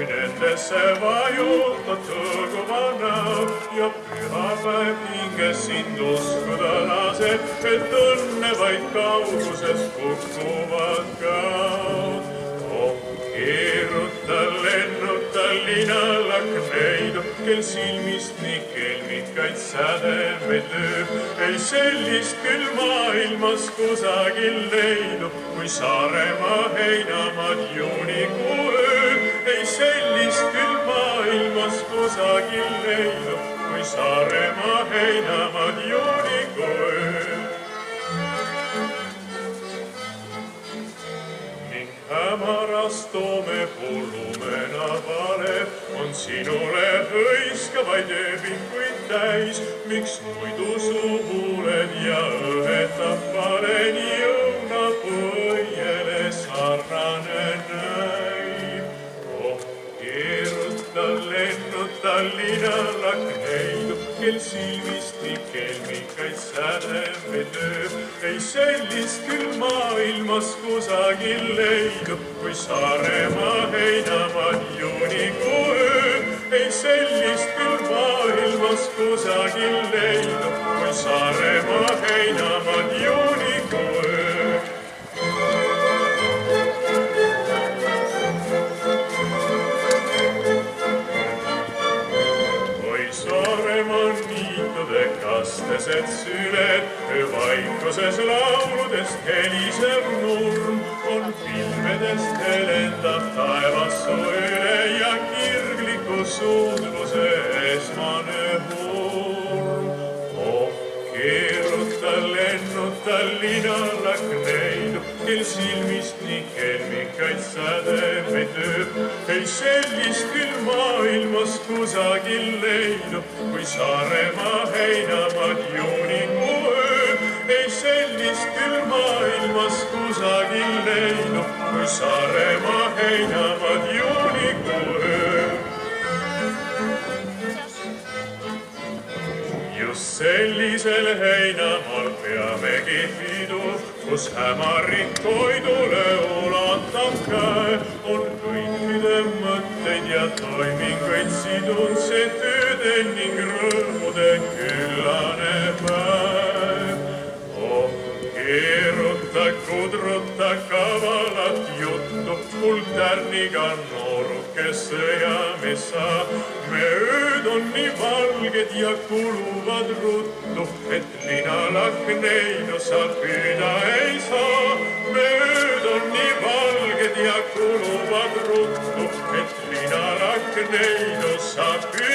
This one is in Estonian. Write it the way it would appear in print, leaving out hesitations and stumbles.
kui nendesse vajutad tõguva näo ja pühapäev hinges sind uskuda laseb, et õnne vaid kaugusest kukuvad kaod. Keeruta, lennuta linalakneidu, kel silmist nii kelmikaid sädemeid lööb. Ei sellist küll maailmas kusagil leidu, kui Saaremaa heinamaad juunikuu ööl. Ei sellist küll maailmas kusagil leidu, kui Saaremaa heinamaad juunikuu ööl. Hämaras toome pullumena valev on sinule hõiskavaid ööbikuid täis. Miks muidu suhuled ja õhetab paleni õunapõiele sarnane näib? Keeruta, lennuta linalakneidu, kel silmist nii kelmikaid sädemeid lööb. Ei sellist küll maailmas kusagil leidu, kui Saaremaa heinamaad juunikuu ööl. Ei sellist küll maailmas kusagil leidu, kui Saaremaa heinamaad juunikuu ööl. Saaremaa niitude kastesed süled, vaikuses lauludest helisev nurm, on pilvedest helendab taevassu üle ja kirgliku suudluse esmane hurm. Keeruta, lennuta linalakneidu, kel silmist nii kelmikaid sädemeid lööb. Ei sellist küll maailmas kusagil leidu, kui Saaremaa heinamaad juunikuu ööl. Ei sellist küll maailmas kusagil leidu, kui Saaremaa heinamaad juunikuu ööl. Just sellisel heinamaal peamegi pidu, kus hämarik toidule ulatab käe. On kõikide mõtteid ja toiminguid sidun see tööde ning rõõmude küllane päev. Keeruta, kudruta kavalat juttu, mul tärniga nooruke sõjamees sa. Me ööd on nii valged ja kuluvad ruttu, et linalakneidu sa püüda ei saa. Me ööd on nii valged ja kuluvad ruttu, et linalakneidu sa püüda